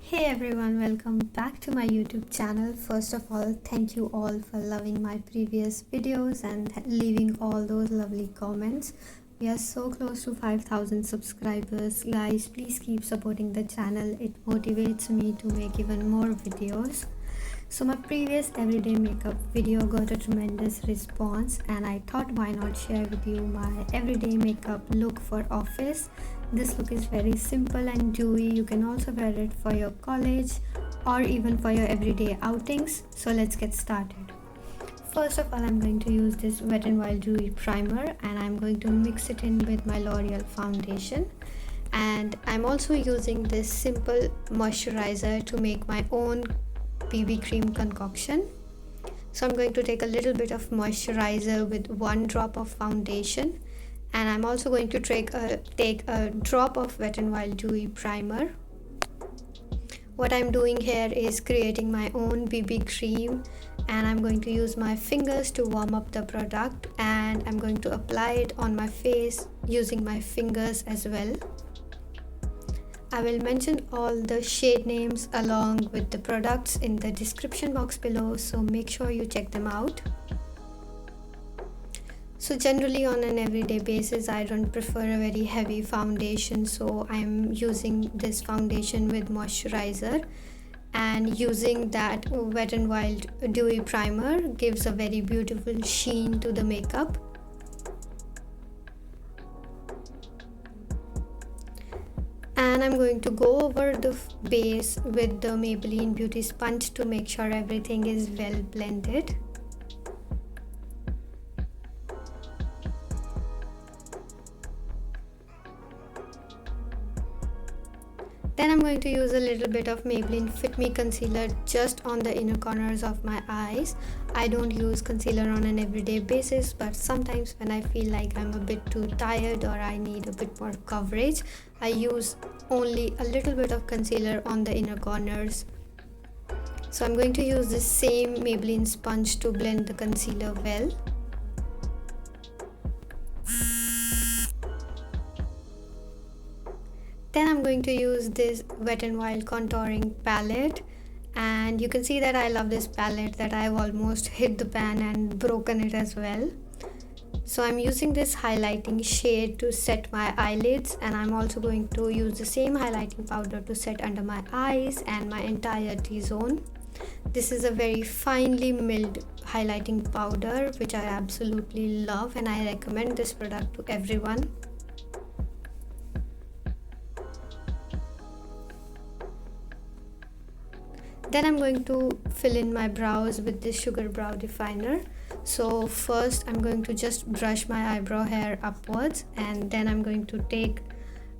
Hey everyone, welcome back to my YouTube channel. First of all, thank you all for loving my previous videos and leaving all those lovely comments. We are so close to 5,000 subscribers. Guys, please keep supporting the channel. It motivates me to make even more videos. So my previous everyday makeup video got a tremendous response and I thought why not share with you my everyday makeup look for office. This look is very simple and dewy. You can also wear it for your college or even for your everyday outings. So let's get started. First of all, I'm going to use this Wet n Wild Dewy Primer and I'm going to mix it in with my L'Oreal foundation. And I'm also using this simple moisturizer to make my own BB cream concoction. So I'm going to take a little bit of moisturizer with 1 drop of foundation, and I'm also going to take a drop of Wet n Wild Dewy Primer. What I'm doing here is creating my own BB cream, and I'm going to use my fingers to warm up the product, and I'm going to apply it on my face using my fingers as well. I will mention all the shade names along with the products in the description box below, so make sure you check them out. So generally on an everyday basis, I don't prefer a very heavy foundation, so I'm using this foundation with moisturizer, and using that Wet n Wild Dewy Primer gives a very beautiful sheen to the makeup. And I'm going to go over the base with the Maybelline Beauty Sponge to make sure everything is well blended. Then I'm going to use a little bit of Maybelline Fit Me Concealer just on the inner corners of my eyes. I don't use concealer on an everyday basis, but sometimes when I feel like I'm a bit too tired or I need a bit more coverage, I use only a little bit of concealer on the inner corners. So I'm going to use this same Maybelline sponge to blend the concealer well. Then I'm going to use this Wet n Wild contouring palette, and you can see that I love this palette, that I've almost hit the pan and broken it as well. So I'm using this highlighting shade to set my eyelids, and I'm also going to use the same highlighting powder to set under my eyes and my entire T-zone. This is a very finely milled highlighting powder which I absolutely love, and I recommend this product to everyone. Then I'm going to fill in my brows with this Sugar Brow Definer. So first I'm going to just brush my eyebrow hair upwards, and then I'm going to take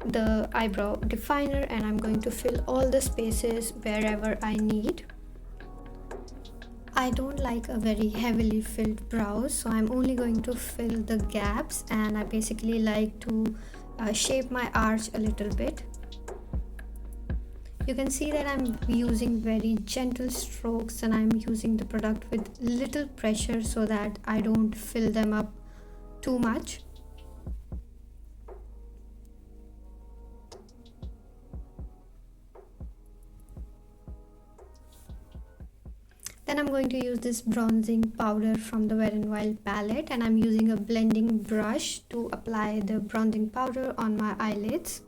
the eyebrow definer and I'm going to fill all the spaces wherever I need. I don't like a very heavily filled brows, so I'm only going to fill the gaps, and I basically like to shape my arch a little bit. You can see that I'm using very gentle strokes and I'm using the product with little pressure so that I don't fill them up too much. Then I'm going to use this bronzing powder from the Wet n Wild palette, and I'm using a blending brush to apply the bronzing powder on my eyelids.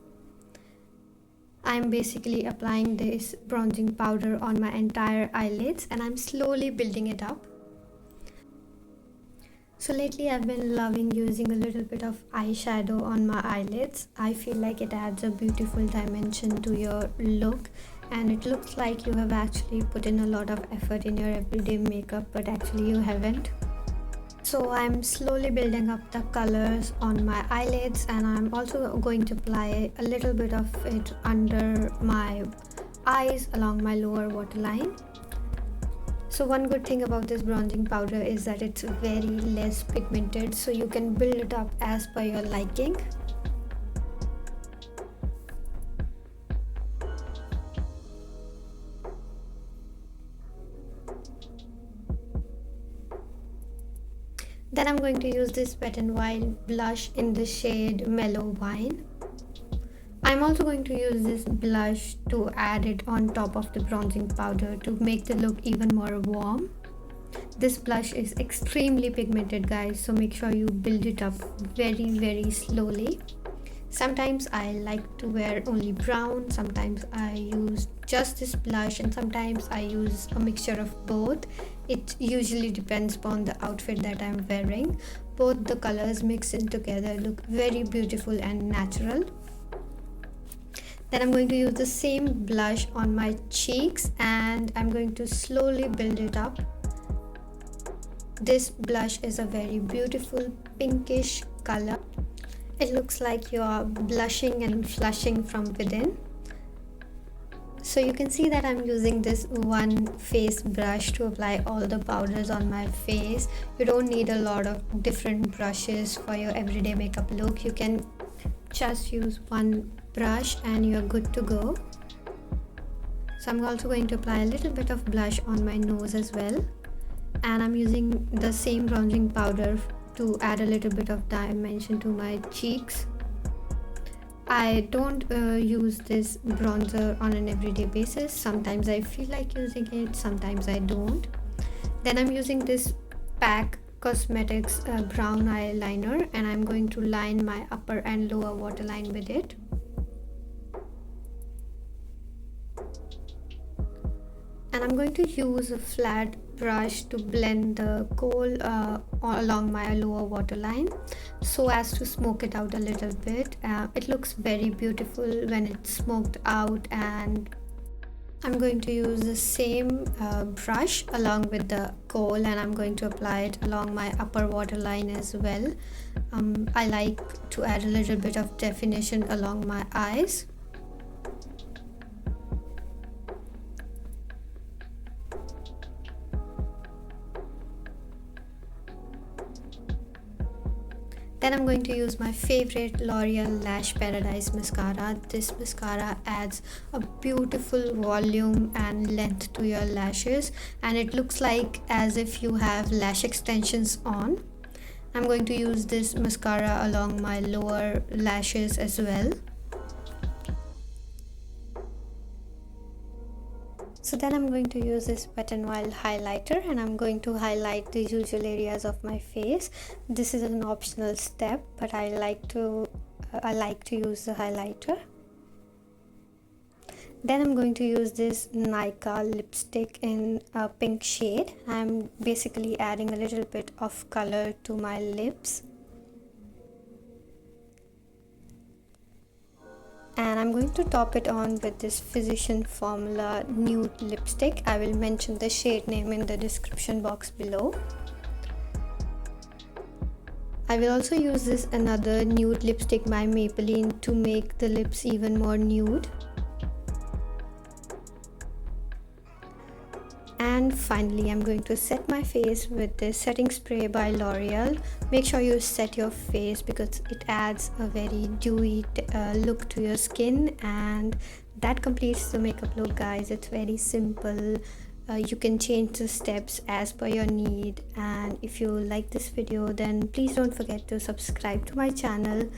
I'm basically applying this bronzing powder on my entire eyelids, and I'm slowly building it up. So lately I've been loving using a little bit of eyeshadow on my eyelids. I feel like it adds a beautiful dimension to your look, and it looks like you have actually put in a lot of effort in your everyday makeup, but actually you haven't. So I'm slowly building up the colors on my eyelids, and I'm also going to apply a little bit of it under my eyes along my lower waterline. So one good thing about this bronzing powder is that it's very less pigmented, so you can build it up as per your liking. Then I'm going to use this Wet n Wild blush in the shade Mellow Wine. I'm also going to use this blush to add it on top of the bronzing powder to make the look even more warm. This blush is extremely pigmented, guys, so make sure you build it up very slowly. Sometimes I like to wear only brown, sometimes I use just this blush, and sometimes I use a mixture of both. It usually depends upon the outfit that I'm wearing. Both the colors mixed in together look very beautiful and natural. Then I'm going to use the same blush on my cheeks and I'm going to slowly build it up. This blush is a very beautiful pinkish color. It looks like you are blushing and flushing from within. So you can see that I'm using this one face brush to apply all the powders on my face. You don't need a lot of different brushes for your everyday makeup look. You can just use one brush and you're good to go. So I'm also going to apply a little bit of blush on my nose as well. And I'm using the same bronzing powder to add a little bit of dimension to my cheeks. I don't use this bronzer on an everyday basis. Sometimes I feel like using it, sometimes I don't. Then I'm using this PAC Cosmetics brown eyeliner and I'm going to line my upper and lower waterline with it. And I'm going to use a flat brush to blend the kohl along my lower waterline so as to smoke it out a little bit. It looks very beautiful when it's smoked out, and I'm going to use the same brush along with the kohl and I'm going to apply it along my upper waterline as well. I like to add a little bit of definition along my eyes. Then I'm going to use my favorite L'Oreal Lash Paradise mascara. This mascara adds a beautiful volume and length to your lashes and it looks like as if you have lash extensions on. I'm going to use this mascara along my lower lashes as well. So then I'm going to use this Wet n Wild highlighter and I'm going to highlight the usual areas of my face. This is an optional step, but I like to use the highlighter. Then I'm going to use this Nika lipstick in a pink shade. I'm basically adding a little bit of color to my lips. And I'm going to top it on with this Physician Formula nude lipstick. I will mention the shade name in the description box below. I will also use this another nude lipstick by Maybelline to make the lips even more nude. And finally, I'm going to set my face with this setting spray by L'Oreal. Make sure you set your face because it adds a very dewy look to your skin, and that completes the makeup look, guys. It's very simple. You can change the steps as per your need, and if you like this video, then please don't forget to subscribe to my channel.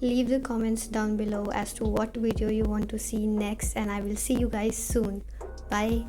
Leave the comments down below as to what video you want to see next, and I will see you guys soon. Bye.